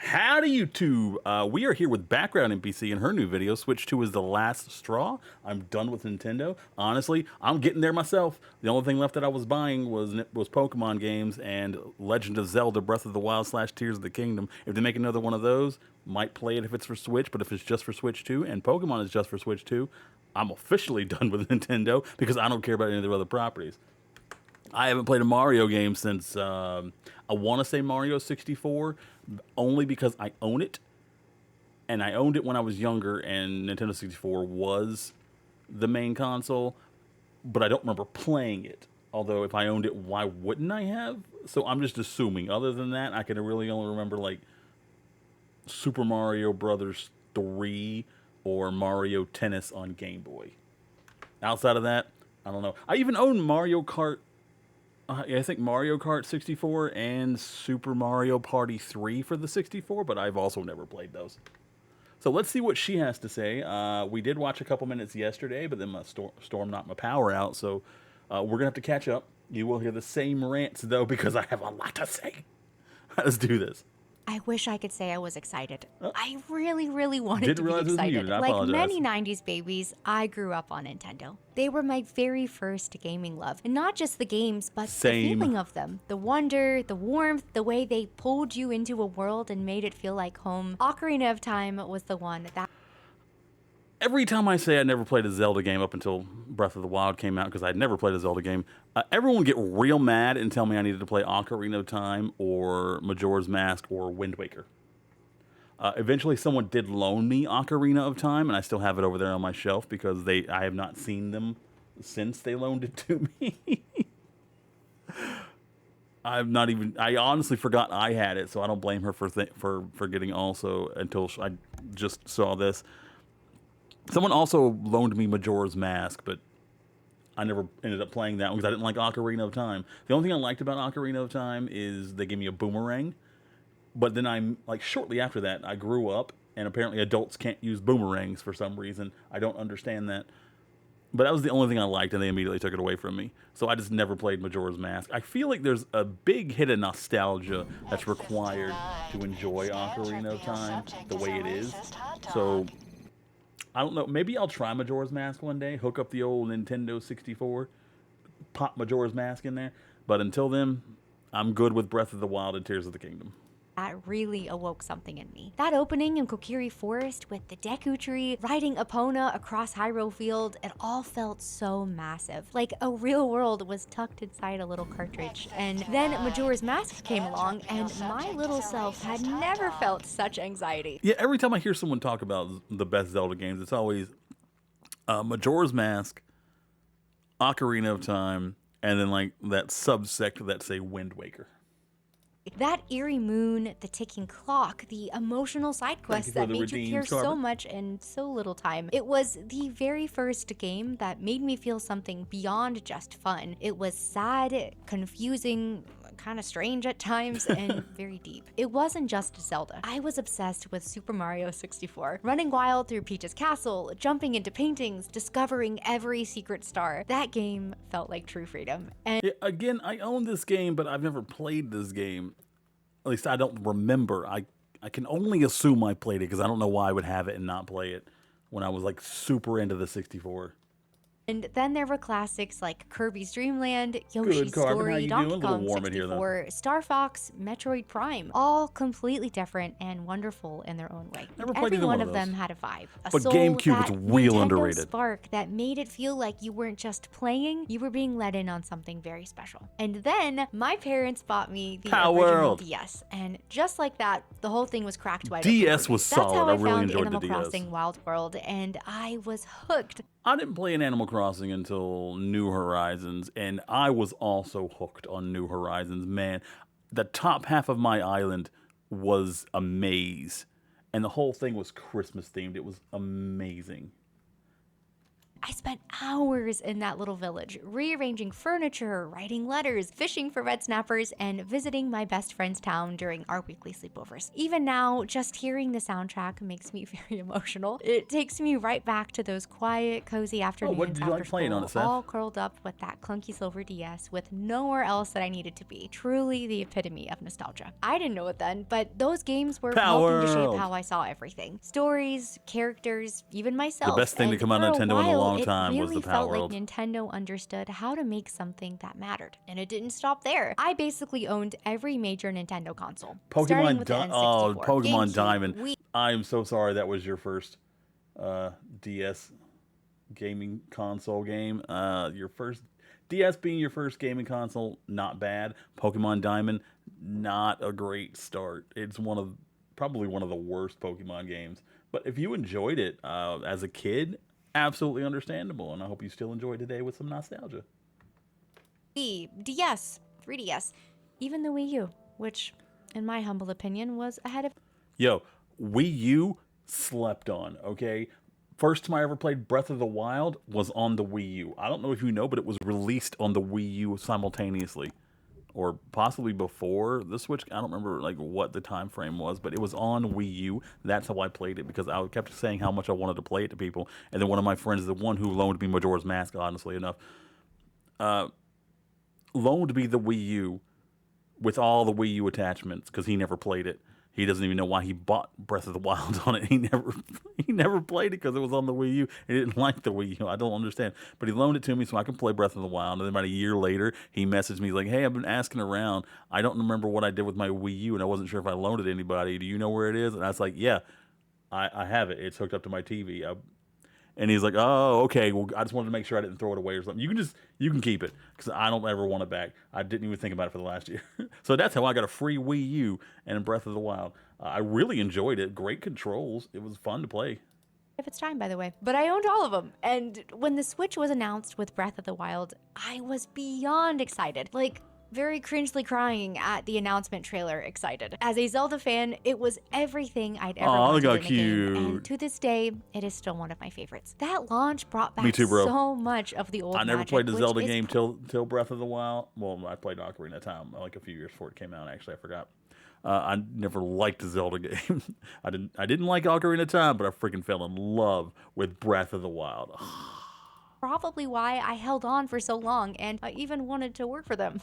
Howdy, YouTube! We are here with BackgroundNPC and her new video, Switch 2 is the last straw. I'm done with Nintendo. Honestly, I'm getting there myself. The only thing left that I was buying was Pokemon games and Legend of Zelda Breath of the Wild / Tears of the Kingdom. If they make another one of those, might play it if it's for Switch, but if it's just for Switch 2 and Pokemon is just for Switch 2, I'm officially done with Nintendo because I don't care about any of their other properties. I haven't played a Mario game since, I want to say Mario 64, only because I own it. And I owned it when I was younger, and Nintendo 64 was the main console, but I don't remember playing it. Although, if I owned it, why wouldn't I have? So I'm just assuming. Other than that, I can really only remember, like, Super Mario Brothers 3 or Mario Tennis on Game Boy. Outside of that, I don't know. I even own Mario Kart. I think Mario Kart 64 and Super Mario Party 3 for the 64, but I've also never played those. So let's see what she has to say. We did watch a couple minutes yesterday, but then my storm knocked my power out, so we're going to have to catch up. You will hear the same rants, though, because I have a lot to say. Let's do this. I wish I could say I was excited. I really, really wanted Didn't to be realize it was excited. muted. I Like apologize. many 90s babies, I grew up on Nintendo. They were my very first gaming love. And not just the games, but Same. the feeling of them. The wonder, the warmth, the way they pulled you into a world and made it feel like home. Ocarina of Time was the one that... Every time I say I never played a Zelda game up until Breath of the Wild came out, because I'd never played a Zelda game, everyone would get real mad and tell me I needed to play Ocarina of Time or Majora's Mask or Wind Waker. Eventually, someone did loan me Ocarina of Time, and I still have it over there on my shelf because I have not seen them since they loaned it to me. I honestly forgot I had it, so I don't blame her for forgetting also until I just saw this. Someone also loaned me Majora's Mask, but I never ended up playing that one because I didn't like Ocarina of Time. The only thing I liked about Ocarina of Time is they gave me a boomerang. But then shortly after that, I grew up, and apparently adults can't use boomerangs for some reason. I don't understand that. But that was the only thing I liked, and they immediately took it away from me. So I just never played Majora's Mask. I feel like there's a big hit of nostalgia that's required to enjoy Ocarina of Time the way it is. So I don't know. Maybe I'll try Majora's Mask one day. Hook up the old Nintendo 64. Pop Majora's Mask in there. But until then, I'm good with Breath of the Wild and Tears of the Kingdom. really awoke something in me. That opening in Kokiri Forest with the Deku Tree, riding Epona across Hyrule Field, it all felt so massive. Like a real world was tucked inside a little cartridge. And then Majora's Mask came along, and my little self had never felt such anxiety. Yeah, every time I hear someone talk about the best Zelda games, it's always Majora's Mask, Ocarina of Time, and then like that subsect that say Wind Waker. That eerie moon, the ticking clock, the emotional side quests that made you care so much in so little time. It was the very first game that made me feel something beyond just fun. It was sad, confusing, kind of strange at times, and very deep. It wasn't just Zelda. I was obsessed with Super Mario 64. Running wild through Peach's castle, jumping into paintings, discovering every secret star. That game felt like true freedom. And Yeah, again, I own this game, but I've never played this game. At least I don't remember. I can only assume I played it because I don't know why I would have it and not play it when I was like super into the 64. And then there were classics like Kirby's Dream Land, Good, Yoshi's Carmen. How Story, you Donkey doing? A little Kong warm in here, though. 64, Star Fox, Metroid Prime, all completely different and wonderful in their own way. Never played Every either one one of of them those. had a vibe, a But soul, GameCube that was real Nintendo underrated. spark that made it feel like you weren't just playing, you were being let in on something very special. And then my parents bought me the Power original World. DS, and just like that, the whole thing was cracked wide open DS for me. was That's solid. how I I really found enjoyed the Animal DS. Crossing Wild World, and I was hooked. I didn't play an Animal Crossing until New Horizons, and I was also hooked on New Horizons. Man, the top half of my island was a maze, and the whole thing was Christmas themed. It was amazing. I spent hours in that little village, rearranging furniture, writing letters, fishing for red snappers, and visiting my best friend's town during our weekly sleepovers. Even now, just hearing the soundtrack makes me very emotional. It takes me right back to those quiet, cozy afternoons what did you after like playing school, on it, Seth? all curled up with that clunky silver DS with nowhere else that I needed to be. Truly the epitome of nostalgia. I didn't know it then, but those games were helping to shape how I saw everything. Stories, characters, even myself. The best thing to come out of Nintendo in a long time was the Power World. It really felt like Nintendo understood how to make something that mattered. And it didn't stop there. I basically owned every major Nintendo console. Pokemon Diamond. I am so sorry that was your first DS gaming console game. Your first DS being your first gaming console, not bad. Pokemon Diamond, not a great start. It's probably one of the worst Pokemon games. But if you enjoyed it as a kid, absolutely understandable, and I hope you still enjoy today with some nostalgia. DS, 3DS, even the Wii U, which, in my humble opinion, was ahead of... Yo, Wii U slept on, okay? First time I ever played Breath of the Wild was on the Wii U. I don't know if you know, but it was released on the Wii U simultaneously. Or possibly before the Switch. I don't remember like what the time frame was, but it was on Wii U. That's how I played it, because I kept saying how much I wanted to play it to people. And then one of my friends, the one who loaned me Majora's Mask, honestly enough, loaned me the Wii U with all the Wii U attachments, because he never played it. He doesn't even know why he bought Breath of the Wild on it. He never played it because it was on the Wii U. He didn't like the Wii U. I don't understand. But he loaned it to me so I can play Breath of the Wild. And then about a year later, he messaged me. He's like, hey, I've been asking around. I don't remember what I did with my Wii U, and I wasn't sure if I loaned it to anybody. Do you know where it is? And I was like, yeah, I have it. It's hooked up to my TV. And he's like, oh, okay. Well, I just wanted to make sure I didn't throw it away or something. You can keep it, because I don't ever want it back. I didn't even think about it for the last year. So that's how I got a free Wii U and Breath of the Wild. I really enjoyed it. Great controls. It was fun to play. If it's time, by the way. But I owned all of them. And when the Switch was announced with Breath of the Wild, I was beyond excited. Like, very cringely crying at the announcement trailer excited. As a Zelda fan, it was everything I'd ever wanted in a game. And to this day, it is still one of my favorites. That launch brought back so much of the old magic. I never played the Zelda game till Breath of the Wild. Well, I played Ocarina of Time like a few years before it came out, actually. I forgot. I never liked the Zelda game. I didn't like Ocarina of Time, but I freaking fell in love with Breath of the Wild. Probably why I held on for so long, and I even wanted to work for them.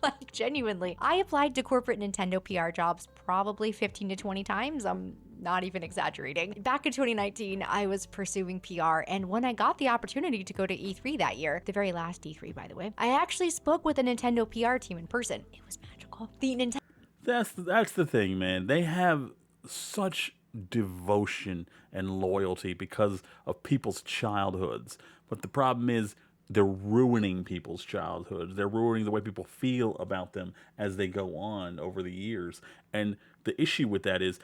Like, genuinely. I applied to corporate Nintendo PR jobs probably 15 to 20 times. I'm not even exaggerating. Back in 2019, I was pursuing PR, and when I got the opportunity to go to E3 that year, the very last E3, by the way, I actually spoke with a Nintendo PR team in person. It was magical. The Nintendo... That's the thing, man. They have such devotion and loyalty because of people's childhoods. But the problem is they're ruining people's childhoods. They're ruining the way people feel about them as they go on over the years. And the issue with that is,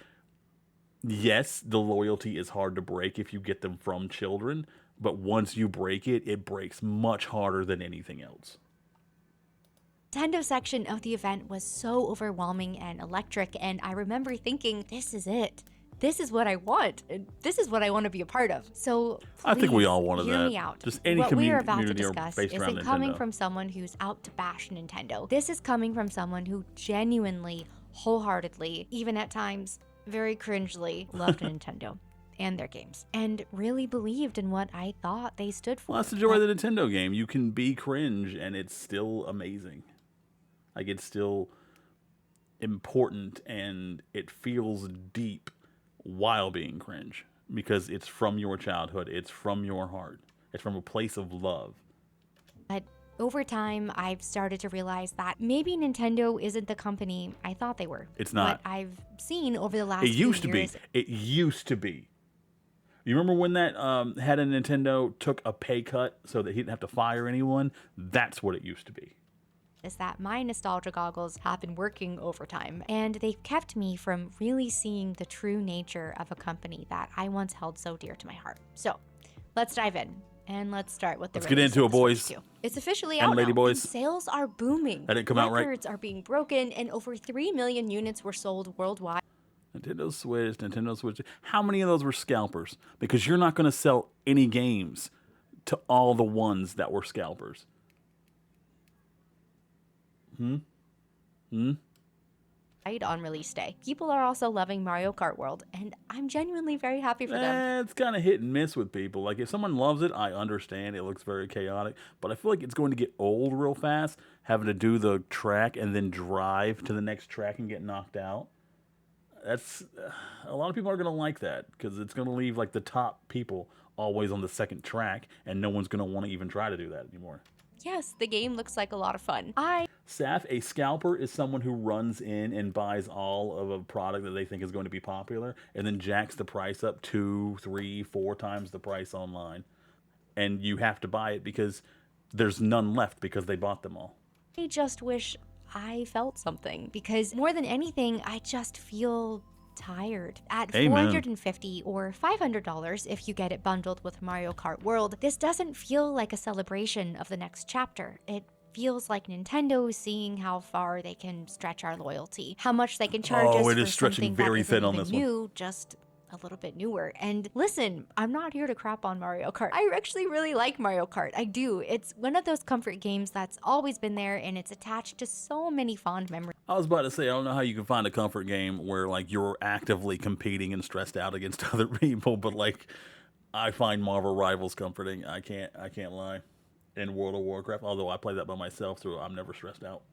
yes, the loyalty is hard to break if you get them from children. But once you break it, it breaks much harder than anything else. Nintendo section of the event was so overwhelming and electric, and I remember thinking, this is it. This is what I want, and this is what I want to be a part of. So I think we all wanted that. Hear me out. Just any what we are about to community discuss based around isn't Nintendo. coming from someone who's out to bash Nintendo. This is coming from someone who genuinely, wholeheartedly, even at times very cringely, loved Nintendo and their games, and really believed in what I thought they stood for. Well, that's the joy of the Nintendo game. You can be cringe, and it's still amazing. Like, it's still important, and it feels deep while being cringe, because it's from your childhood. It's from your heart. It's from a place of love. But over time, I've started to realize that maybe Nintendo isn't the company I thought they were. It's not. What I've seen over the last It used few to years, be. It used to be. You remember when that head of Nintendo took a pay cut so that he didn't have to fire anyone? That's what it used to be. Is that my nostalgia goggles have been working overtime, and they've kept me from really seeing the true nature of a company that I once held so dear to my heart. So let's dive in, and let's start with the Let's get into it, boys. It's officially And out lady now, boys. and sales are booming. That didn't come out right. Records are being broken, and over 3 million units were sold worldwide. Nintendo Switch. How many of those were scalpers? Because you're not going to sell any games to all the ones that were scalpers. On release day. People are also loving Mario Kart World, and I'm genuinely very happy for them. It's kind of hit and miss with people. Like, if someone loves it, I understand. It looks very chaotic. But I feel like it's going to get old real fast, having to do the track and then drive to the next track and get knocked out. That's a lot of people are going to like that because it's going to leave, like, the top people always on the second track, and no one's going to want to even try to do that anymore. Yes, the game looks like a lot of fun. Saf, a scalper is someone who runs in and buys all of a product that they think is going to be popular and then jacks the price up 2, 3, 4 times the price online. And you have to buy it because there's none left because they bought them all. I just wish I felt something because more than anything, I just feel tired. At $450 or $500 if you get it bundled with Mario Kart World, this doesn't feel like a celebration of the next chapter. It feels like Nintendo seeing how far they can stretch our loyalty, how much they can charge us it is for stretching something very that thin isn't on even this new, one. just a little bit newer. And listen, I'm not here to crap on Mario Kart. I actually really like Mario Kart. I do. It's one of those comfort games that's always been there, and it's attached to so many fond memories. I was about to say, I don't know how you can find a comfort game where, like, you're actively competing and stressed out against other people, but, like, I find Marvel Rivals comforting. I can't lie. In World of Warcraft, although I play that by myself, so I'm never stressed out.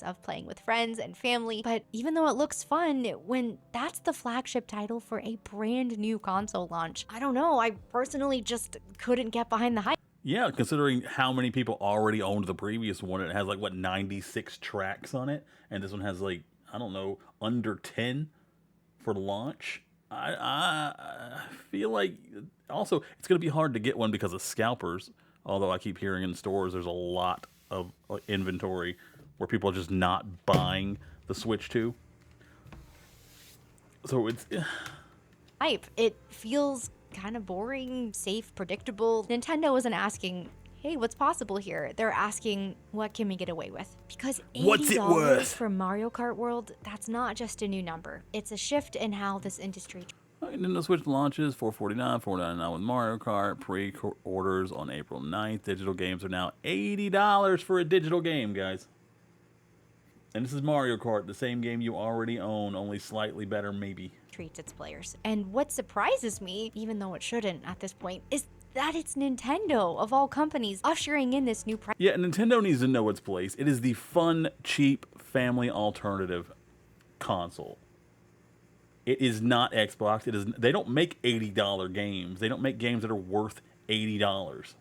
Of playing with friends and family, but even though it looks fun, when that's the flagship title for a brand new console launch, I don't know, I personally just couldn't get behind the hype. Yeah, considering how many people already owned the previous one, it has like, what, 96 tracks on it, and this one has, like, I don't know, under 10 for launch. I feel like also it's going to be hard to get one because of scalpers, although I keep hearing in stores there's a lot of inventory where people are just not buying the Switch 2. So it's hype. It feels kind of boring, safe, predictable. Nintendo isn't asking, hey, what's possible here? They're asking, what can we get away with? Because what's it $80 worth for Mario Kart World, that's not just a new number. It's a shift in how this industry. Nintendo Switch launches $449, $499 with Mario Kart. Pre-orders on April 9th. Digital games are now $80 for a digital game, guys. And this is Mario Kart, the same game you already own, only slightly better, maybe. Treats its players. And what surprises me, even though it shouldn't at this point, is that it's Nintendo, of all companies, ushering in this new price. Yeah, Nintendo needs to know its place. It is the fun, cheap, family alternative console. It is not Xbox. They don't make $80 games. They don't make games that are worth $80.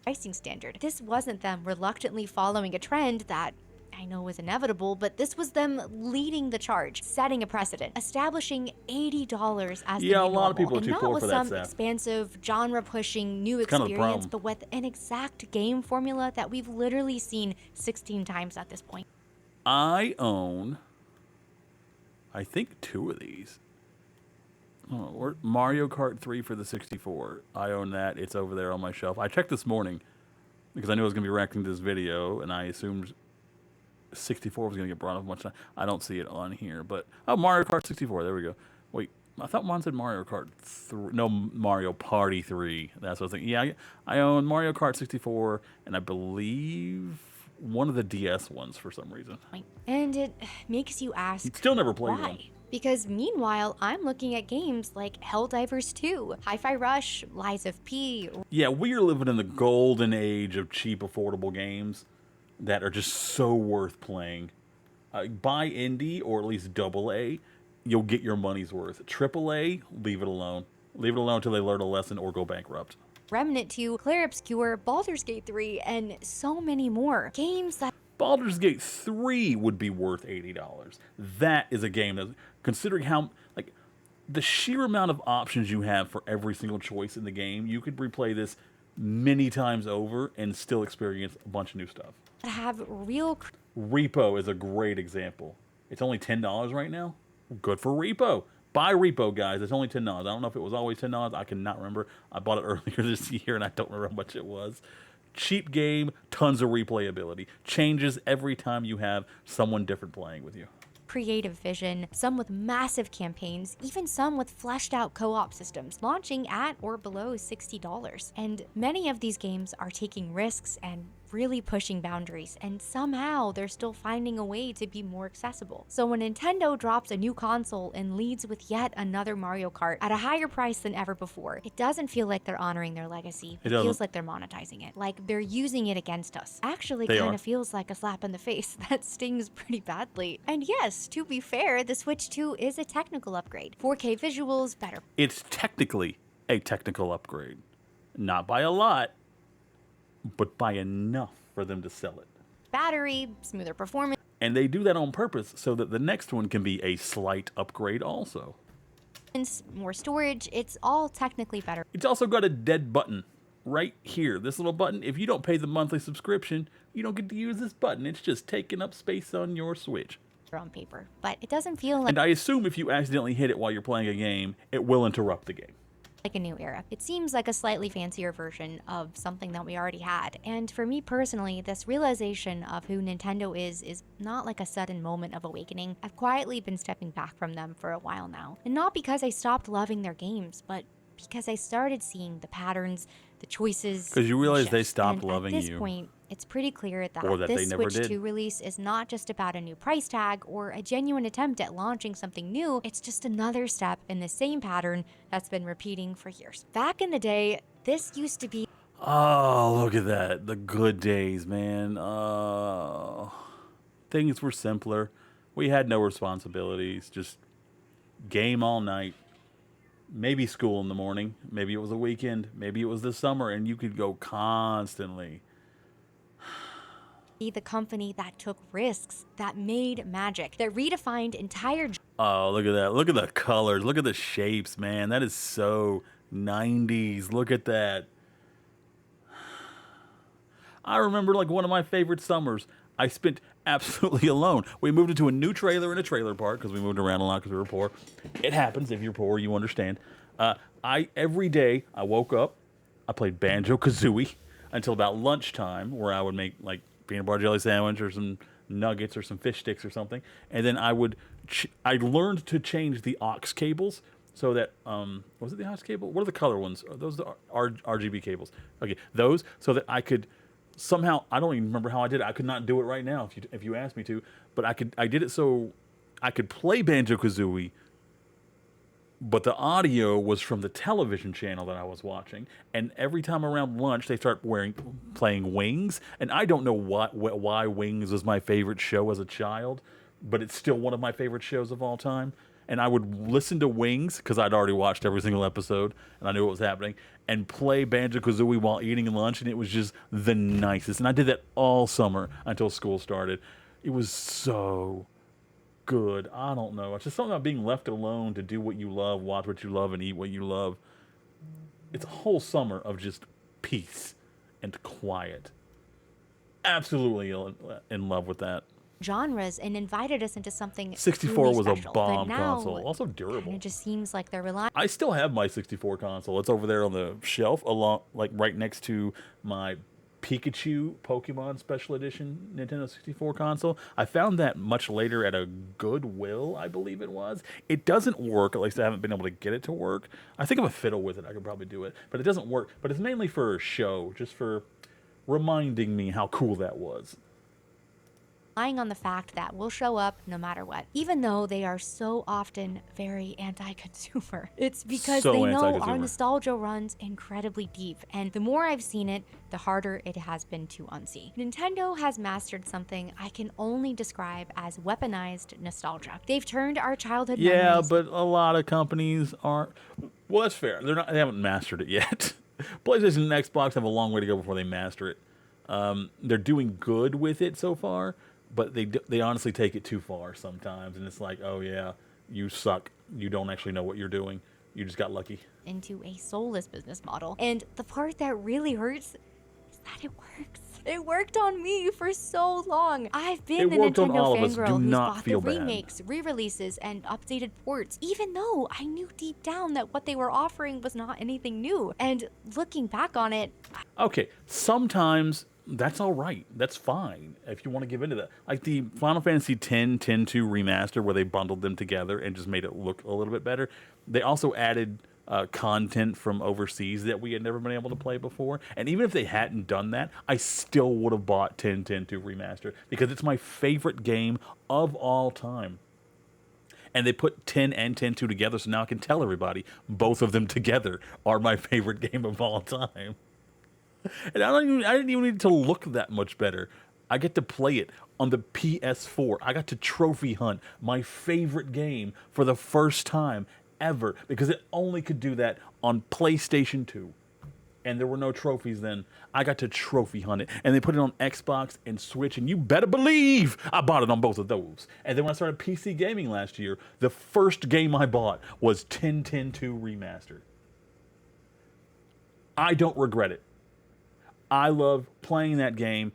Pricing standard. This wasn't them reluctantly following a trend that I know was inevitable, but this was them leading the charge, setting a precedent, establishing $80 as the new a lot normal. of people are too poor for that, not with some Seth. expansive, genre-pushing new Kind of the experience, problem. but with an exact game formula that we've literally seen 16 times at this point. I own, I think, 2 of these. Mario Kart 3 for the 64. I own that. It's over there on my shelf. I checked this morning because I knew I was going to be reacting to this video, and I assumed 64 was going to get brought up much time. I don't see it on here, but Mario Kart 64. There we go. Wait, I thought mine said Mario Kart 3. No, Mario Party 3. That's what I was thinking. Yeah, I own Mario Kart 64, and I believe one of the DS ones for some reason. And it makes you ask, Still never played why? one. Because meanwhile, I'm looking at games like Helldivers 2, Hi-Fi Rush, Lies of P. Yeah, we are living in the golden age of cheap, affordable games that are just so worth playing. Buy indie or at least AA, you'll get your money's worth. AAA, leave it alone. Leave it alone until they learn a lesson or go bankrupt. Remnant 2, Clair Obscur, Baldur's Gate 3, and so many more. Games that... Baldur's Gate 3 would be worth $80. That is a game that, considering how, like, the sheer amount of options you have for every single choice in the game, you could replay this many times over and still experience a bunch of new stuff. have real... Repo is a great example. It's only $10 right now. Good for Repo. Buy Repo, guys. It's only $10. I don't know if it was always $10. I cannot remember. I bought it earlier this year, and I don't remember how much it was. Cheap game, tons of replayability. Changes every time you have someone different playing with you. creative vision, some with massive campaigns, even some with fleshed out co-op systems, launching at or below $60. And many of these games are taking risks and really pushing boundaries, and somehow they're still finding a way to be more accessible. So when Nintendo drops a new console and leads with yet another Mario Kart at a higher price than ever before, it doesn't feel like they're honoring their legacy. It feels like they're monetizing it, like they're using it against us. Actually, kind of feels like a slap in the face that stings pretty badly. And yes, to be fair, the Switch 2 is a technical upgrade. 4K visuals, better. It's technically a technical upgrade. Not by a lot, but by enough for them to sell it. Battery, smoother performance. And they do that on purpose so that the next one can be a slight upgrade also. More storage, it's all technically better. It's also got a dead button right here. This little button, if you don't pay the monthly subscription, you don't get to use this button. It's just taking up space on your Switch. On paper, but it doesn't feel like... And I assume if you accidentally hit it while you're playing a game, it will interrupt the game. Like a new era. It seems like a slightly fancier version of something that we already had. And for me personally, this realization of who Nintendo is not like a sudden moment of awakening. I've quietly been stepping back from them for a while now. And not because I stopped loving their games, but because I started seeing the patterns, the choices. Because you realize they stopped loving you. At this point, it's pretty clear that this Switch 2 release is not just about a new price tag or a genuine attempt at launching something new. It's just another step in the same pattern that's been repeating for years. Back in the day, this used to be... Oh, look at that. The good days, man. Things were simpler. We had no responsibilities. Just game all night. Maybe school in the morning. Maybe it was a weekend. Maybe it was the summer, and you could go constantly. The company that took risks, that made magic, that redefined entire... Oh, look at that. Look at the colors. Look at the shapes, man. That is so 90s. Look at that. I remember like one of my favorite summers. I spent absolutely alone. We moved into a new trailer in a trailer park because we moved around a lot because we were poor. It happens. If you're poor, you understand. Every day I woke up, I played Banjo-Kazooie until about lunchtime, where I would make like peanut butter jelly sandwich or some nuggets or some fish sticks or something. And then I learned to change the aux cables so that, was it the aux cable? What are the color ones? Are those the RGB cables? Okay, those, so that I could somehow, I don't even remember how I did it. I could not do it right now if you asked me to, but I did it so I could play Banjo-Kazooie, but the audio was from the television channel that I was watching. And every time around lunch, they start playing Wings. And I don't know why Wings was my favorite show as a child, but it's still one of my favorite shows of all time. And I would listen to Wings, because I'd already watched every single episode, and I knew what was happening, and play Banjo-Kazooie while eating lunch, and it was just the nicest. And I did that all summer until school started. It was so good. I don't know. It's just something about being left alone to do what you love, watch what you love, and eat what you love. It's a whole summer of just peace and quiet. Absolutely in love with that. Genres and invited us into something 64 really was special. a bomb But now, console. Also durable. it just seems like they're relying... I still have my 64 console. It's over there on the shelf, right next to my Pikachu Pokemon Special Edition Nintendo 64 console. I found that much later at a Goodwill, I believe it was. It doesn't work, at least I haven't been able to get it to work. I think if I fiddle with it, I could probably do it. But it doesn't work. But it's mainly for a show, just for reminding me how cool that was. Relying on the fact that we'll show up no matter what, even though they are so often very anti-consumer. It's because they know our nostalgia runs incredibly deep, and the more I've seen it, the harder it has been to unsee. Nintendo has mastered something I can only describe as weaponized nostalgia. They've turned our childhood memories... Yeah, but a lot of companies aren't... Well, that's fair. They haven't mastered it yet. PlayStation and Xbox have a long way to go before they master it. They're doing good with it so far, but they honestly take it too far sometimes, and it's like, oh yeah, you suck. You don't actually know what you're doing. You just got lucky. Into a soulless business model. And the part that really hurts is that it works. It worked on me for so long. I've been the Nintendo fangirl who's bought the remakes, re-releases, and updated ports, even though I knew deep down that what they were offering was not anything new. And looking back on it... Okay, sometimes that's all right. That's fine if you want to give into that. Like the Final Fantasy X 10-2 remaster, where they bundled them together and just made it look a little bit better. They also added content from overseas that we had never been able to play before. And even if they hadn't done that, I still would have bought 10-2 remaster because it's my favorite game of all time. And they put 10 and 10-2 together, so now I can tell everybody both of them together are my favorite game of all time. And I didn't even need to look that much better. I get to play it on the PS4. I got to trophy hunt my favorite game for the first time ever because it only could do that on PlayStation 2. And there were no trophies then. I got to trophy hunt it. And they put it on Xbox and Switch, and you better believe I bought it on both of those. And then when I started PC gaming last year, the first game I bought was 10-2 Remastered. I don't regret it. I love playing that game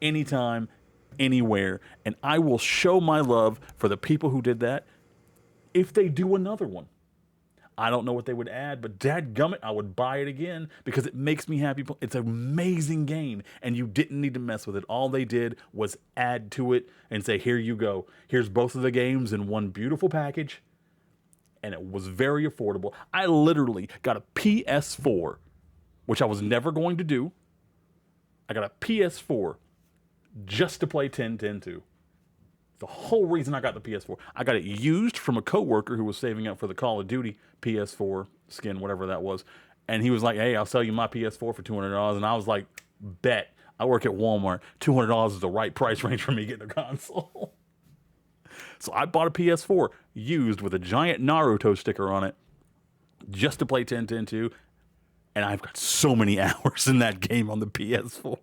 anytime, anywhere, and I will show my love for the people who did that if they do another one. I don't know what they would add, but dadgummit, I would buy it again because it makes me happy. It's an amazing game, and you didn't need to mess with it. All they did was add to it and say, here you go. Here's both of the games in one beautiful package, and it was very affordable. I literally got a PS4, which I was never going to do. I got a PS4 just to play 10-2. The whole reason I got the PS4. I got it used from a coworker who was saving up for the Call of Duty PS4 skin, whatever that was. And he was like, hey, I'll sell you my PS4 for $200. And I was like, bet. I work at Walmart. $200 is the right price range for me getting a console. So I bought a PS4 used with a giant Naruto sticker on it just to play 10-2. And I've got so many hours in that game on the PS4.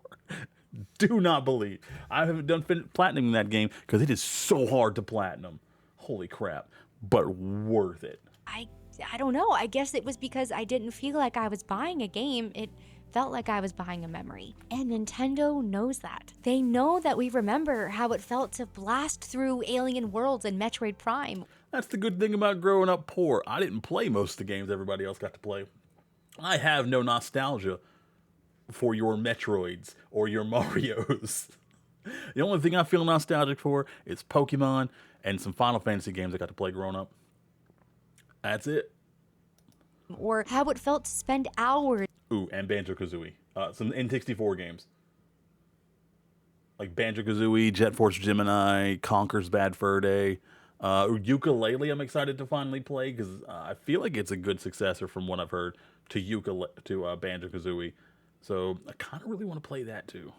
Do not believe. I haven't done platinum in that game because it is so hard to platinum. Holy crap. But worth it. I don't know. I guess it was because I didn't feel like I was buying a game. It felt like I was buying a memory. And Nintendo knows that. They know that we remember how it felt to blast through Alien Worlds and Metroid Prime. That's the good thing about growing up poor. I didn't play most of the games everybody else got to play. I have no nostalgia for your Metroids or your Marios. The only thing I feel nostalgic for is Pokemon and some Final Fantasy games I got to play growing up. That's it. Or how it felt to spend hours. Ooh, and Banjo-Kazooie. Some N64 games. Like Banjo-Kazooie, Jet Force Gemini, Conker's Bad Fur Day. Ukulele I'm excited to finally play because I feel like it's a good successor from what I've heard to Banjo-Kazooie. So I kind of really want to play that too.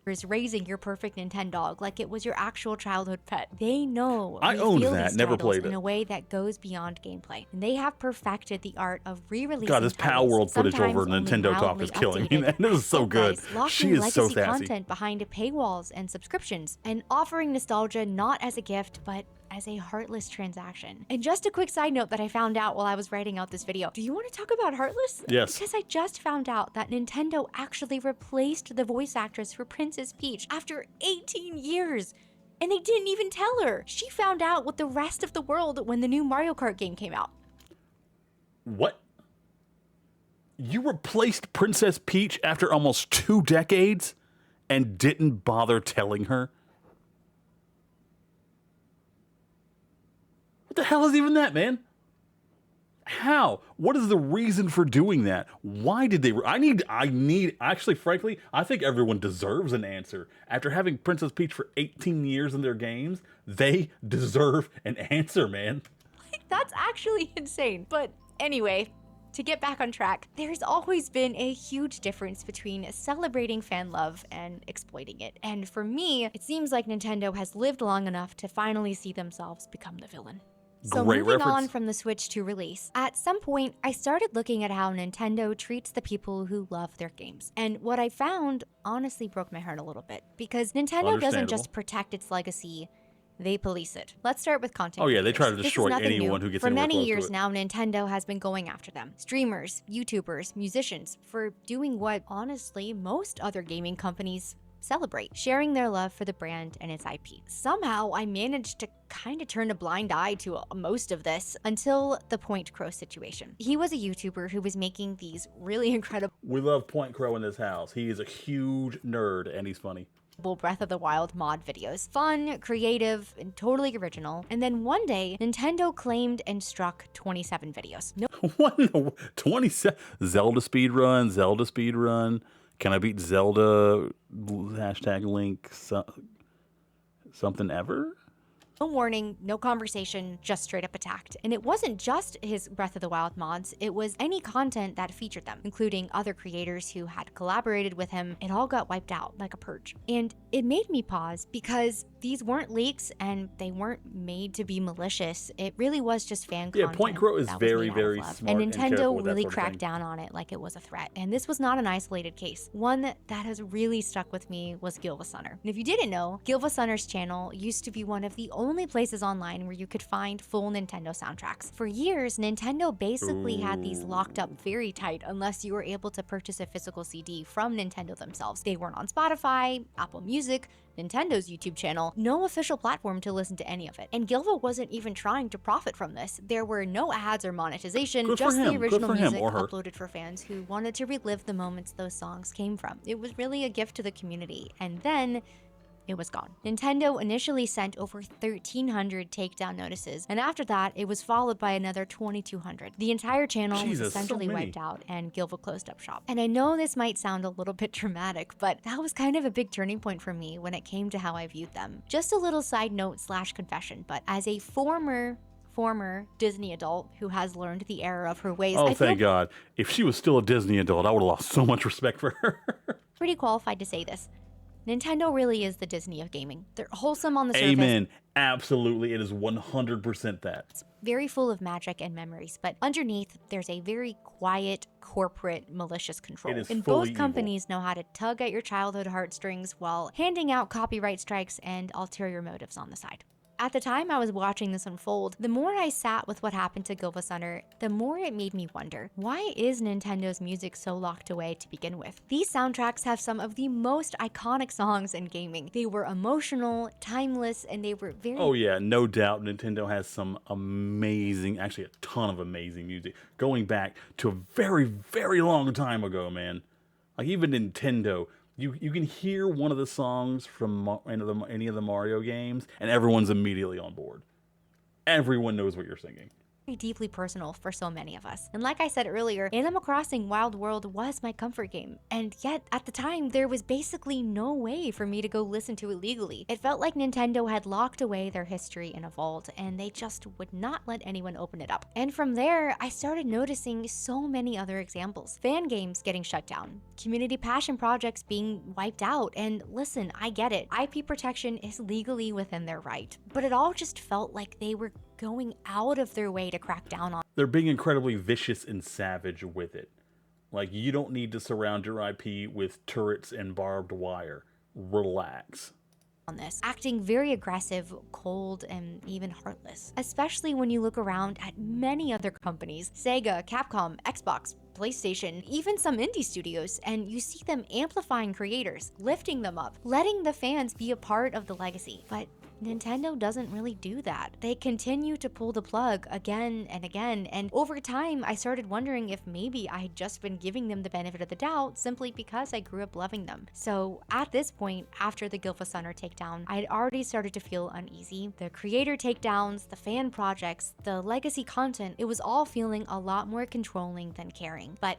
Is raising your perfect Nintendo like it was your actual childhood pet. They know I owned that, never played it. In a way that goes beyond gameplay. And they have perfected the art of re-releasing. God, this Power World footage over Nintendo Talk is killing me, man. This is so good. She is so sassy. Content behind paywalls and subscriptions, and offering nostalgia not as a gift, but as a heartless transaction. And just a quick side note that I found out while I was writing out this video. Do you want to talk about Heartless? Yes. Because I just found out that Nintendo actually replaced the voice actress for Princess Peach after 18 years. And they didn't even tell her. She found out with the rest of the world when the new Mario Kart game came out. What? You replaced Princess Peach after almost 2 decades and didn't bother telling her? What the hell is even that, man? How? What is the reason for doing that? Why did they? Actually, frankly, I think everyone deserves an answer. After having Princess Peach for 18 years in their games, they deserve an answer, man. That's actually insane. But anyway, to get back on track, there's always been a huge difference between celebrating fan love and exploiting it. And for me, it seems like Nintendo has lived long enough to finally see themselves become the villain. So moving on from the Switch 2 release, at some point, I started looking at how Nintendo treats the people who love their games. And what I found honestly broke my heart a little bit, because Nintendo doesn't just protect its legacy, they police it. Let's start with content. Oh yeah, they try to destroy anyone who gets for many years now, Nintendo has been going after them. Streamers, YouTubers, musicians, for doing what, honestly, most other gaming companies celebrate, sharing their love for the brand and its IP. Somehow, I managed to kind of turn a blind eye to most of this until the Point Crow situation. He was a YouTuber who was making these really incredible... We love Point Crow in this house. He is a huge nerd, and he's funny. Breath of the Wild mod videos. Fun, creative, and totally original. And then one day, Nintendo claimed and struck 27 videos. No What in the 27? Zelda speedrun. Can I beat Zelda? Hashtag link something ever? warning, no conversation, just straight up attacked. And it wasn't just his Breath of the Wild mods, it was any content that featured them, including other creators who had collaborated with him. It all got wiped out like a purge. And it made me pause because these weren't leaks and they weren't made to be malicious. It really was just fan content. Yeah, Point Crow is very, very smart. And Nintendo really cracked down on it like it was a threat. And this was not an isolated case. One that has really stuck with me was Gilvasunner. And if you didn't know, Gilvasunner's channel used to be one of the only places online where you could find full Nintendo soundtracks. For years, Nintendo basically had these locked up very tight unless you were able to purchase a physical CD from Nintendo themselves. They weren't on Spotify, Apple Music, Nintendo's YouTube channel, no official platform to listen to any of it. And Gilva wasn't even trying to profit from this. There were no ads or monetization, just the original music uploaded for fans who wanted to relive the moments those songs came from. It was really a gift to the community. And then it was gone. Nintendo initially sent over 1,300 takedown notices, and after that, it was followed by another 2,200. The entire channel was essentially wiped out, and Gilva closed up shop. And I know this might sound a little bit dramatic, but that was kind of a big turning point for me when it came to how I viewed them. Just a little side note / confession, but as a former Disney adult who has learned the error of her ways. Oh, thank God. If she was still a Disney adult, I would have lost so much respect for her. Pretty qualified to say this. Nintendo really is the Disney of gaming. They're wholesome on the surface. Amen. Absolutely. It is 100% that. It's very full of magic and memories, but underneath, there's a very quiet, corporate, malicious control. And both companies know how to tug at your childhood heartstrings while handing out copyright strikes and ulterior motives on the side. At the time I was watching this unfold, the more I sat with what happened to Gilvasunner, the more it made me wonder, why is Nintendo's music so locked away to begin with? These soundtracks have some of the most iconic songs in gaming. They were emotional, timeless, and they were very... Oh yeah, no doubt Nintendo has some amazing, actually a ton of amazing music, going back to a very, very long time ago, man. Like even Nintendo... You can hear one of the songs from any of the Mario games, and everyone's immediately on board. Everyone knows what you're singing. Deeply personal for so many of us. And like I said earlier, Animal Crossing Wild World was my comfort game. And yet, at the time, there was basically no way for me to go listen to it legally. It felt like Nintendo had locked away their history in a vault, and they just would not let anyone open it up. And from there, I started noticing so many other examples. Fan games getting shut down, community passion projects being wiped out, and listen, I get it. IP protection is legally within their right. But it all just felt like they were going out of their way to crack down on. They're being incredibly vicious and savage with it. Like, you don't need to surround your IP with turrets and barbed wire. Relax. On this, acting very aggressive, cold, and even heartless. Especially when you look around at many other companies, Sega, Capcom, Xbox, PlayStation, even some indie studios, and you see them amplifying creators, lifting them up, letting the fans be a part of the legacy. But Nintendo doesn't really do that. They continue to pull the plug again and again, and over time, I started wondering if maybe I had just been giving them the benefit of the doubt simply because I grew up loving them. So at this point, after the Gilvasunner takedown, I had already started to feel uneasy. The creator takedowns, the fan projects, the legacy content, it was all feeling a lot more controlling than caring. But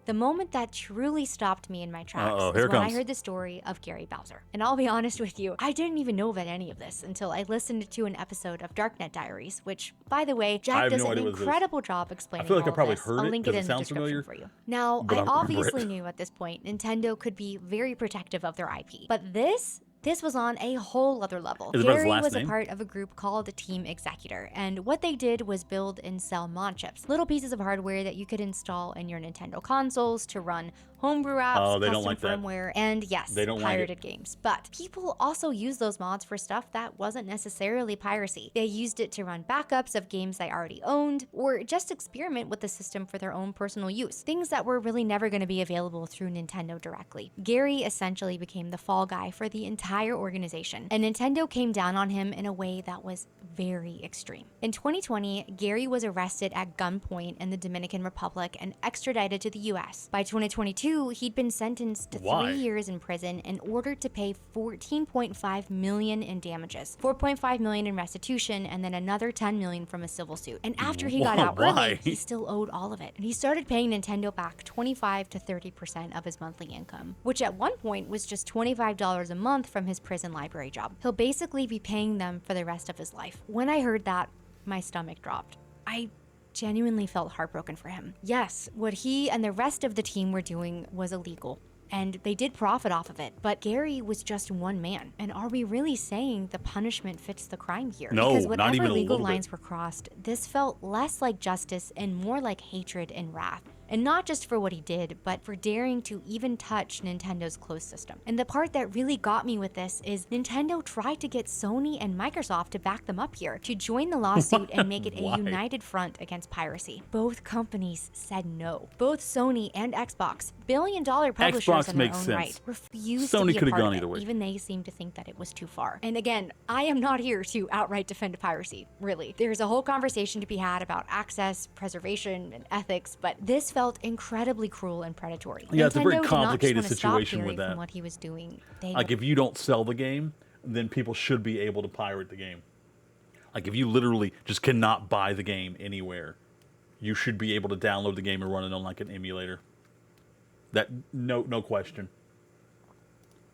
the moment that truly stopped me in my tracks is when I heard the story of Gary Bowser. And I'll be honest with you, I didn't even know about any of this until I listened to an episode of Darknet Diaries, which, by the way, Jack does an incredible job explaining all of this. I feel like I probably heard it. I'll link it in the description for you. Now, I obviously knew at this point Nintendo could be very protective of their IP, but this was on a whole other level. Gary was a part of a group called Team Executor, and what they did was build and sell mod chips, little pieces of hardware that you could install in your Nintendo consoles to run homebrew apps, custom firmware, and yes, pirated games. But people also use those mods for stuff that wasn't necessarily piracy. They used it to run backups of games they already owned, or just experiment with the system for their own personal use, things that were really never going to be available through Nintendo directly. Gary essentially became the fall guy for the entire entire organization, and Nintendo came down on him in a way that was very extreme. In 2020, Gary was arrested at gunpoint in the Dominican Republic and extradited to the US. By 2022, he'd been sentenced to 3 years in prison and ordered to pay $14.5 million in damages, $4.5 million in restitution, and then another $10 million from a civil suit. And after he got out early, he still owed all of it. And he started paying Nintendo back 25 to 30% of his monthly income, which at one point was just $25 a month from his prison library job. He'll basically be paying them for the rest of his life. When I heard that, my stomach dropped. I genuinely felt heartbroken for him. Yes, what he and the rest of the team were doing was illegal, and they did profit off of it, but Gary was just one man. And are we really saying the punishment fits the crime here? No, because not whatever even a legal little lines bit. were crossed, this felt less like justice and more like hatred and wrath. And not just for what he did, but for daring to even touch Nintendo's closed system. And the part that really got me with this is Nintendo tried to get Sony and Microsoft to back them up here, to join the lawsuit and make it a united front against piracy. Both companies said no. Both Sony and Xbox, billion-dollar publishers in their own right, refused to be a part of it. Even they seemed to think that it was too far. And again, I am not here to outright defend piracy, really. There's a whole conversation to be had about access, preservation, and ethics, but this felt incredibly cruel and predatory. Yeah, it's a very Nintendo complicated did not just wanna stop situation Gary with that. from what he was doing. Like, if you don't sell the game, then people should be able to pirate the game. Like, if you literally just cannot buy the game anywhere, you should be able to download the game and run it on like an emulator. That no question.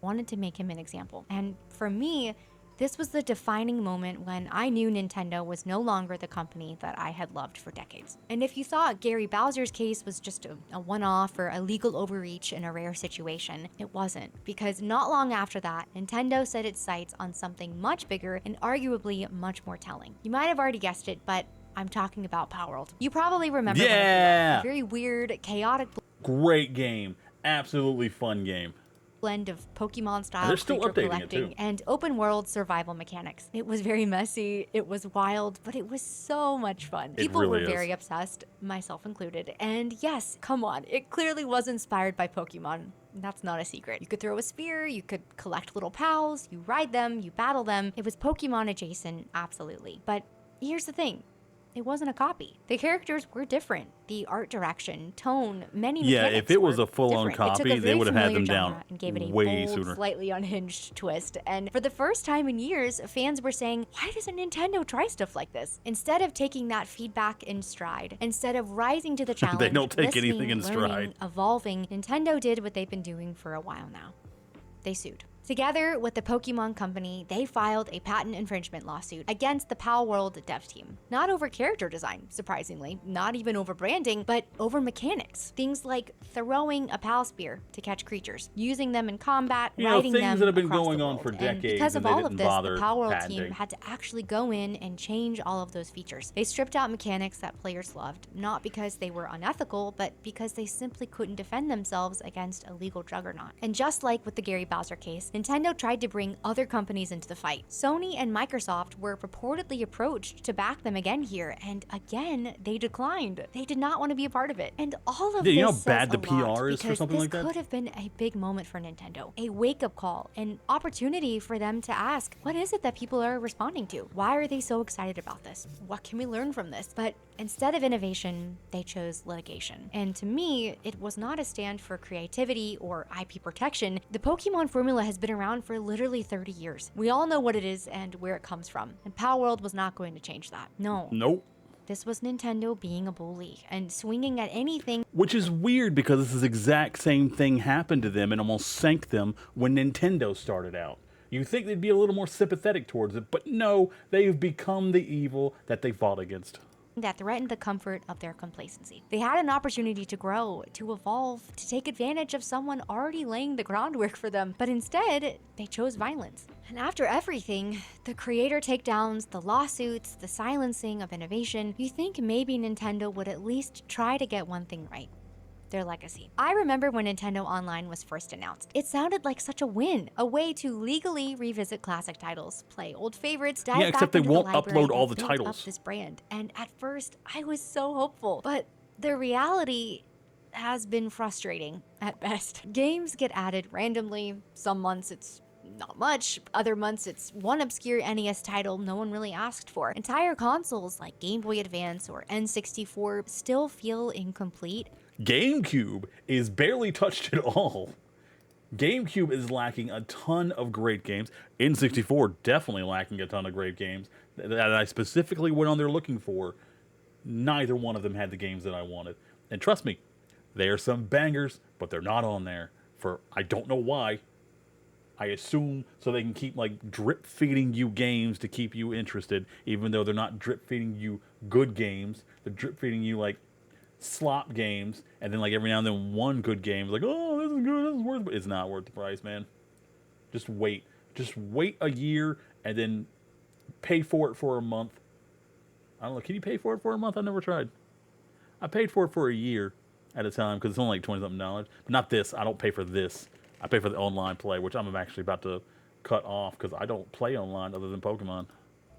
Wanted to make him an example. And for me, this was the defining moment when I knew Nintendo was no longer the company that I had loved for decades. And if you thought Gary Bowser's case was just a one-off or a legal overreach in a rare situation, it wasn't. Because not long after that, Nintendo set its sights on something much bigger and arguably much more telling. You might have already guessed it, but I'm talking about Palworld. You probably remember a very weird, chaotic, great game. Absolutely fun game. Blend of Pokemon style creature collecting and open world survival mechanics. It was very messy, it was wild, but it was so much fun. People were very obsessed, myself included. And yes, come on, it clearly was inspired by Pokemon. That's not a secret. You could throw a spear, you could collect little pals, you ride them, you battle them. It was Pokemon adjacent, absolutely. But here's the thing. It wasn't a copy. The characters were different. The art direction, tone, many mechanics if it was a full-on different. copy, they would have had them down and gave it a way bold, sooner. Slightly unhinged twist. And for the first time in years, fans were saying, why doesn't Nintendo try stuff like this? Instead of taking that feedback in stride, instead of rising to the challenge, they don't take anything in stride. Learning, evolving, Nintendo did what they've been doing for a while now. They sued. Together with the Pokemon Company, they filed a patent infringement lawsuit against the Palworld dev team. Not over character design, surprisingly, not even over branding, but over mechanics. Things like throwing a Pal Spear to catch creatures, using them in combat, riding them things that have been across going the on world. for decades, and because of all of this, the Palworld patenting. team had to actually go in and change all of those features. They stripped out mechanics that players loved, not because they were unethical, but because they simply couldn't defend themselves against a legal juggernaut. And just like with the Gary Bowser case, Nintendo tried to bring other companies into the fight. Sony and Microsoft were purportedly approached to back them again here, and again, they declined. They did not want to be a part of it. And all of this you know how says bad the a lot, PR is for something like that? This could have been a big moment for Nintendo, a wake-up call, an opportunity for them to ask, what is it that people are responding to? Why are they so excited about this? What can we learn from this? But instead of innovation, they chose litigation. And to me, it was not a stand for creativity or IP protection. The Pokemon formula has been around for literally 30 years. We all know what it is and where it comes from. And Palworld was not going to change that. No. Nope. This was Nintendo being a bully and swinging at anything. Which is weird because this is exact same thing happened to them and almost sank them when Nintendo started out. You think they'd be a little more sympathetic towards it, but no, they've become the evil that they fought against. That threatened the comfort of their complacency. They had an opportunity to grow, to evolve, to take advantage of someone already laying the groundwork for them, but instead, they chose violence. And after everything, the creator takedowns, the lawsuits, the silencing of innovation, you think maybe Nintendo would at least try to get one thing right. Their legacy. I remember when Nintendo Online was first announced. It sounded like such a win, a way to legally revisit classic titles, play old favorites, dive back except they into won't the library, upload all the and build titles. up this brand. And at first, I was so hopeful, but the reality has been frustrating at best. Games get added randomly. Some months it's not much. Other months, it's one obscure NES title no one really asked for. Entire consoles like Game Boy Advance or N64 still feel incomplete. GameCube is barely touched at all. GameCube is lacking a ton of great games. N64 definitely lacking a ton of great games that I specifically went on there looking for. Neither one of them had the games that I wanted. And trust me, they are some bangers, but they're not on there for I don't know why. I assume so they can keep like drip feeding you games to keep you interested, even though they're not drip feeding you good games. They're drip feeding you like slop games, and then like every now and then one good game is like, oh, this is good, this is worth it. It's not worth the price, man. Just wait a year and then pay for it for a month. I don't know, can you pay for it for a month? I've never tried. I paid for it for a year at a time because it's only like $20-something, but not this. I don't pay for this. I pay for the online play, which I'm actually about to cut off because I don't play online other than Pokemon.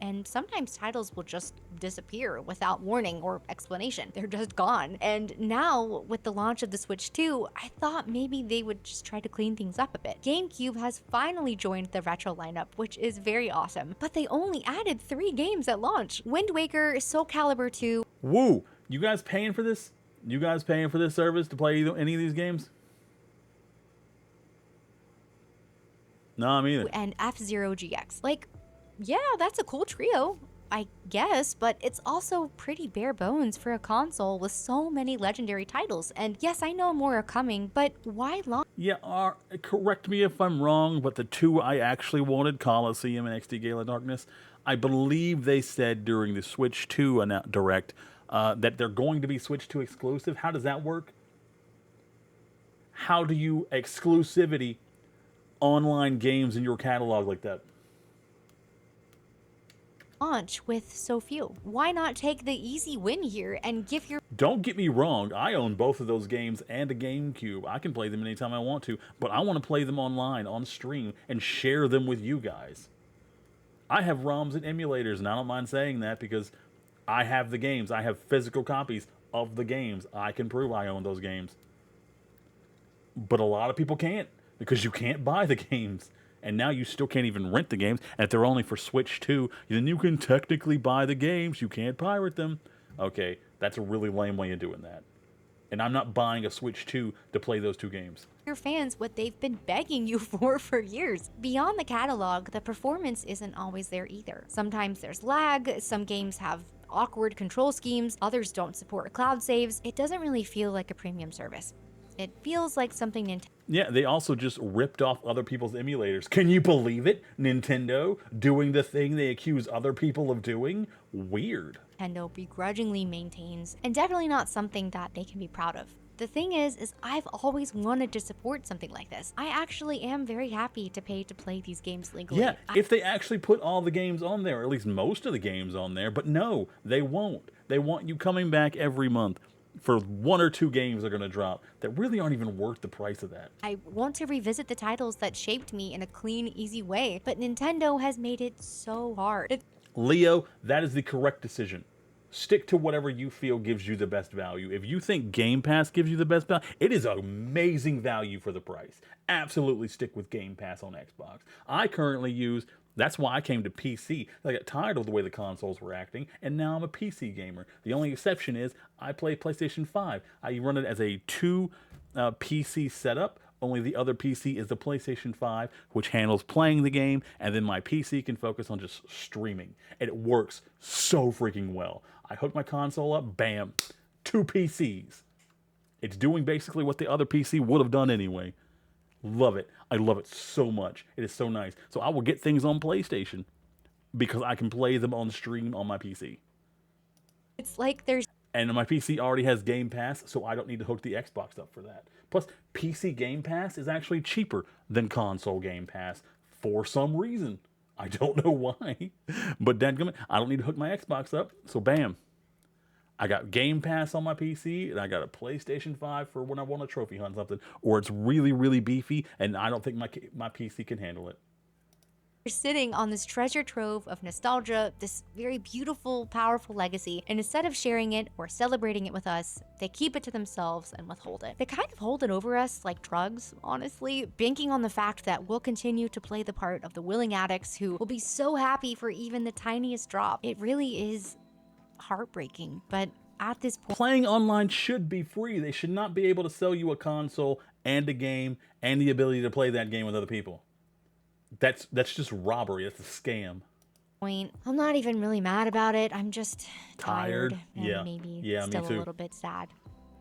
And sometimes titles will just disappear without warning or explanation. They're just gone. And now, with the launch of the Switch 2, I thought maybe they would just try to clean things up a bit. GameCube has finally joined the retro lineup, which is very awesome. But they only added 3 games at launch. Wind Waker, Soul Calibur 2. Woo! You guys paying for this? You guys paying for this service to play any of these games? No, me either. And F-Zero GX. Like, yeah, that's a cool trio, I guess, but it's also pretty bare bones for a console with so many legendary titles. And yes, I know more are coming, but why launch? Yeah, correct me if I'm wrong, but the 2 I actually wanted, Coliseum and XD Gala Darkness, I believe they said during the Switch 2 Direct that they're going to be Switch 2 exclusive. How does that work? How do you exclusivity online games in your catalog like that? Launch with so few. Why not take the easy win here and give your... Don't get me wrong, I own both of those games and a GameCube. I can play them anytime I want to, but I want to play them online, on stream, and share them with you guys. I have ROMs and emulators, and I don't mind saying that because I have the games. I have physical copies of the games. I can prove I own those games. But a lot of people can't because you can't buy the games. And now you still can't even rent the games. And if they're only for Switch 2, then you can technically buy the games. You can't pirate them. Okay, that's a really lame way of doing that. And I'm not buying a Switch 2 to play those 2 games. Your fans what they've been begging you for years. Beyond the catalog, the performance isn't always there either. Sometimes there's lag, some games have awkward control schemes, others don't support cloud saves. It doesn't really feel like a premium service. It feels like something Nintendo... Yeah, they also just ripped off other people's emulators. Can you believe it? Nintendo doing the thing they accuse other people of doing? Weird. Nintendo begrudgingly maintains, and definitely not something that they can be proud of. The thing is I've always wanted to support something like this. I actually am very happy to pay to play these games legally. Yeah, if they actually put all the games on there, or at least most of the games on there, but no, they won't. They want you coming back every month for 1 or 2 games they're going to drop that really aren't even worth the price of that. I want to revisit the titles that shaped me in a clean, easy way, but Nintendo has made it so hard. Leo, that is the correct decision. Stick to whatever you feel gives you the best value. If you think Game Pass gives you the best value, it is amazing value for the price. Absolutely stick with Game Pass on Xbox. I currently use... That's why I came to PC. I got tired of the way the consoles were acting, and now I'm a PC gamer. The only exception is I play PlayStation 5. I run it as a 2 PC setup. Only the other PC is the PlayStation 5, which handles playing the game, and then my PC can focus on just streaming. And it works so freaking well. I hook my console up, bam, 2 PCs. It's doing basically what the other PC would have done anyway. Love it. I love it so much. It is so nice. So I will get things on PlayStation because I can play them on stream on my PC. It's like there's... And my PC already has Game Pass, so I don't need to hook the Xbox up for that. Plus, PC Game Pass is actually cheaper than console Game Pass for some reason. I don't know why. But dadgummit, I don't need to hook my Xbox up, so bam. I got Game Pass on my PC, and I got a PlayStation 5 for when I want to trophy hunt something, or it's really, really beefy, and I don't think my PC can handle it. You're sitting on this treasure trove of nostalgia, this very beautiful, powerful legacy, and instead of sharing it or celebrating it with us, they keep it to themselves and withhold it. They kind of hold it over us like drugs, honestly, banking on the fact that we'll continue to play the part of the willing addicts who will be so happy for even the tiniest drop. It really is heartbreaking, but at this point, playing online should be free. They should not be able to sell you a console and a game and the ability to play that game with other people. That's just robbery. That's a scam. I'm not even really mad about it. I'm just Tired? and Yeah. maybe Yeah, me still too. a little bit sad.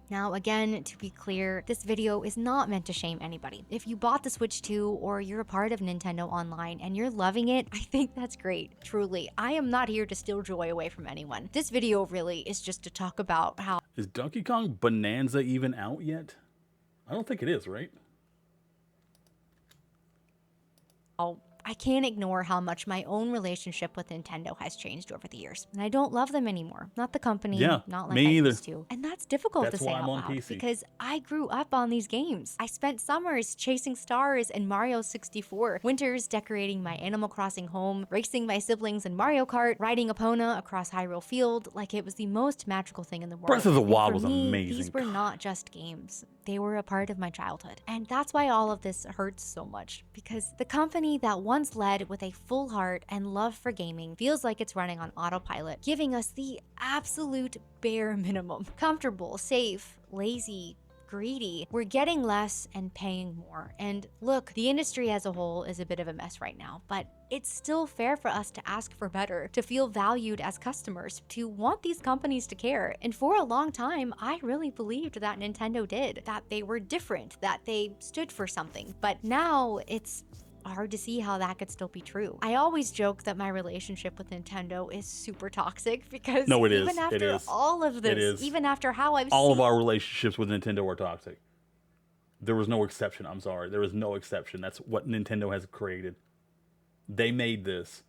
Now, again, to be clear, this video is not meant to shame anybody. If you bought the Switch 2 or you're a part of Nintendo Online and you're loving it, I think that's great. Truly, I am not here to steal joy away from anyone. This video really is just to talk about how Is Donkey Kong Bonanza even out yet? I don't think it is, right? I can't ignore how much my own relationship with Nintendo has changed over the years. And I don't love them anymore. Not the company, Yeah, not like me I either. used to. And that's difficult That's to say why I'm out on loud PC. because I grew up on these games. I spent summers chasing stars in Mario 64, winters decorating my Animal Crossing home, racing my siblings in Mario Kart, riding Epona across Hyrule Field like it was the most magical thing in the world. Breath of the And Wild for was me, amazing. these were not just games. They were a part of my childhood. And that's why all of this hurts so much, because the company that once led with a full heart and love for gaming feels like it's running on autopilot, giving us the absolute bare minimum. Comfortable, safe, lazy, greedy. We're getting less and paying more. And look, the industry as a whole is a bit of a mess right now, but it's still fair for us to ask for better, to feel valued as customers, to want these companies to care. And for a long time, I really believed that Nintendo did, that they were different, that they stood for something. But now it's hard to see how that could still be true. I always joke that my relationship with Nintendo is super toxic because No, it is. even It after is. all of It this, is. even after how I've All seen of our relationships with Nintendo are toxic. There was no exception. I'm sorry. There is no exception. That's what Nintendo has created. They made this.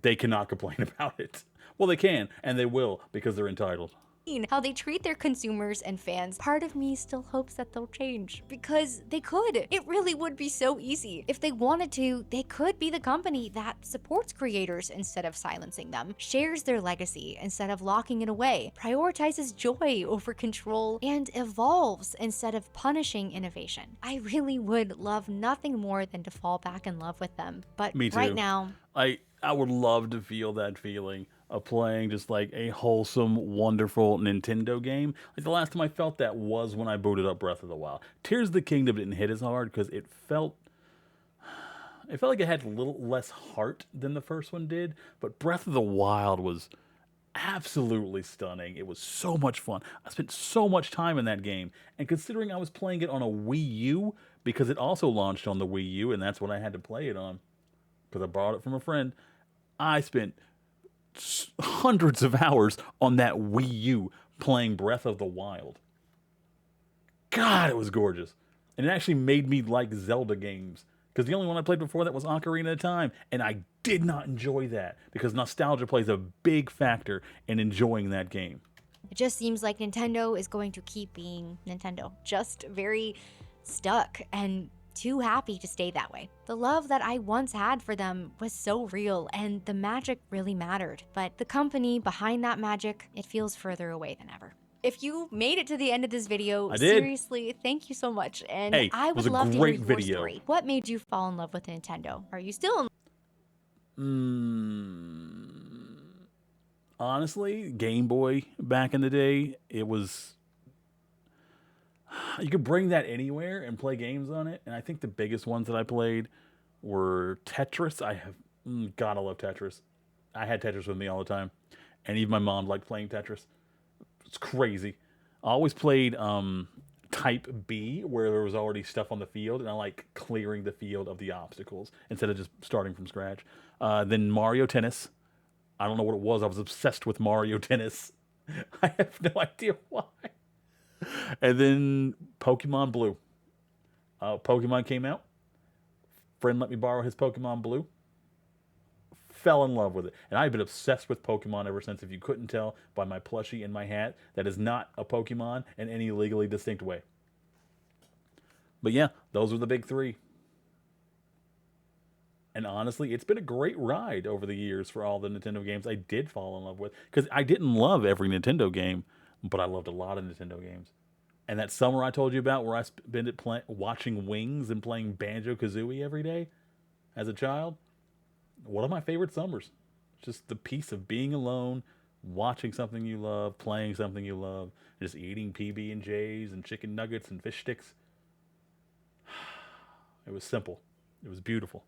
They cannot complain about it. Well, they can, and they will, because they're entitled. how they treat their consumers and fans, part of me still hopes that they'll change because they could. It really would be so easy. If they wanted to, they could be the company that supports creators instead of silencing them, shares their legacy instead of locking it away, prioritizes joy over control, and evolves instead of punishing innovation. I really would love nothing more than to fall back in love with them. But Me too. right now, I would love to feel that feeling of playing just like a wholesome, wonderful Nintendo game. Like the last time I felt that was when I booted up Breath of the Wild. Tears of the Kingdom didn't hit as hard because it felt like it had a little less heart than the first one did. But Breath of the Wild was absolutely stunning. It was so much fun. I spent so much time in that game. And considering I was playing it on a Wii U, because it also launched on the Wii U, and that's what I had to play it on, because I borrowed it from a friend, I spent hundreds of hours on that Wii U playing Breath of the Wild. God, it was gorgeous. And it actually made me like Zelda games. Because the only one I played before that was Ocarina of Time. And I did not enjoy that. Because nostalgia plays a big factor in enjoying that game. it just seems like Nintendo is going to keep being Nintendo, just very stuck and too happy to stay that way. The love that I once had for them was so real and the magic really mattered, but the company behind that magic, it feels further away than ever. If you made it to the end of this video, I did. seriously, thank you so much. And Hey, I it was would a love to hear great your video. story. What made you fall in love with Nintendo? Are you still in Honestly, Game Boy back in the day, it was... You could bring that anywhere and play games on it. And I think the biggest ones that I played were Tetris. I have... God, I love Tetris. I had Tetris with me all the time. And even my mom liked playing Tetris. It's crazy. I always played Type B, where there was already stuff on the field, and I like clearing the field of the obstacles instead of just starting from scratch. Then Mario Tennis. I don't know what it was. I was obsessed with Mario Tennis. I have no idea why. And then Pokemon Blue. Pokemon came out. Friend let me borrow his Pokemon Blue. Fell in love with it. And I've been obsessed with Pokemon ever since. If you couldn't tell by my plushie and my hat, that is not a Pokemon in any legally distinct way. But yeah, those were the big three. And honestly, it's been a great ride over the years for all the Nintendo games I did fall in love with. Because I didn't love every Nintendo game, but I loved a lot of Nintendo games. And that summer I told you about where I spent it watching Wings and playing Banjo Kazooie every day as a child, one of my favorite summers. Just the peace of being alone, watching something you love, playing something you love, just eating PB and J's and chicken nuggets and fish sticks. It was simple. It was beautiful.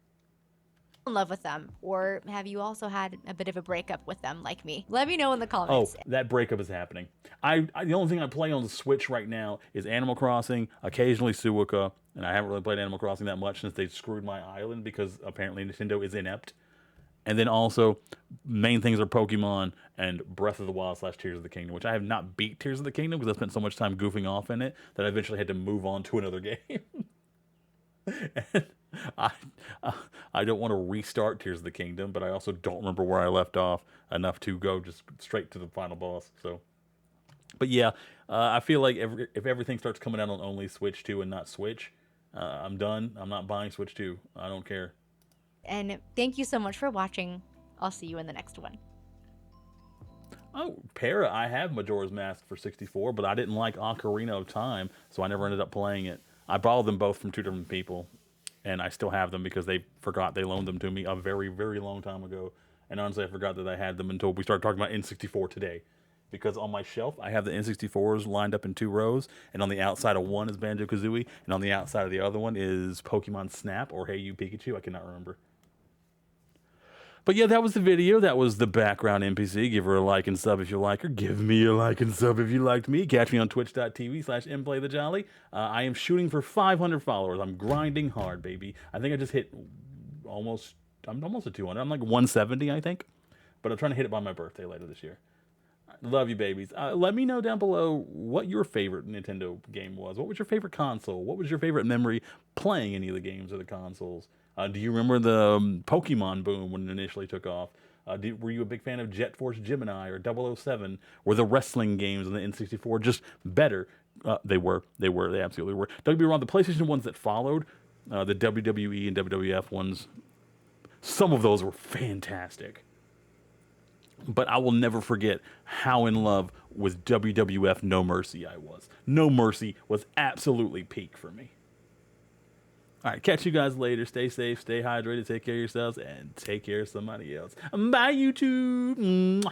In love with them, or have you also had a bit of a breakup with them like me? Let me know in the Oh, comments. that breakup is happening. The only thing I play on the Switch right now is Animal Crossing, occasionally Suika, and I haven't really played Animal Crossing that much since they screwed my island because apparently Nintendo is inept. And then also, main things are Pokemon and Breath of the Wild / Tears of the Kingdom, which I have not beat Tears of the Kingdom because I spent so much time goofing off in it that I eventually had to move on to another game. And I, I don't want to restart Tears of the Kingdom, but I also don't remember where I left off enough to go just straight to the final boss. So, but yeah, I feel like if everything starts coming out on only Switch 2 and not Switch, I'm done. I'm not buying Switch 2. I don't care. And thank you so much for watching. I'll see you in the next one. Oh, Para, I have Majora's Mask for 64, but I didn't like Ocarina of Time, so I never ended up playing it. I borrowed them both from two different people, and I still have them because they forgot they loaned them to me a very, very long time ago. And honestly, I forgot that I had them until we started talking about N64 today. Because on my shelf, I have the N64s lined up in 2 rows, and on the outside of one is Banjo-Kazooie, and on the outside of the other one is Pokemon Snap or Hey You Pikachu. I cannot remember. But yeah, that was the video. That was the background NPC. Give her a like and sub if you like her. Give me a like and sub if you liked me. Catch me on twitch.tv/mplaythejolly. I am shooting for 500 followers. I'm grinding hard, baby. I think I just hit I'm almost at 200. I'm like 170, I think. But I'm trying to hit it by my birthday later this year. Love you, babies. Let me know down below what your favorite Nintendo game was. What was your favorite console? What was your favorite memory playing any of the games or the consoles? Do you remember the Pokemon boom when it initially took off? Were you a big fan of Jet Force Gemini or 007? Were the wrestling games on the N64 just better? They were. They absolutely were. Don't get me wrong, the PlayStation ones that followed, the WWE and WWF ones, some of those were fantastic. But I will never forget how in love with WWF No Mercy I was. No Mercy was absolutely peak for me. All right, catch you guys later. Stay safe, stay hydrated, take care of yourselves, and take care of somebody else. Bye, YouTube. Mwah.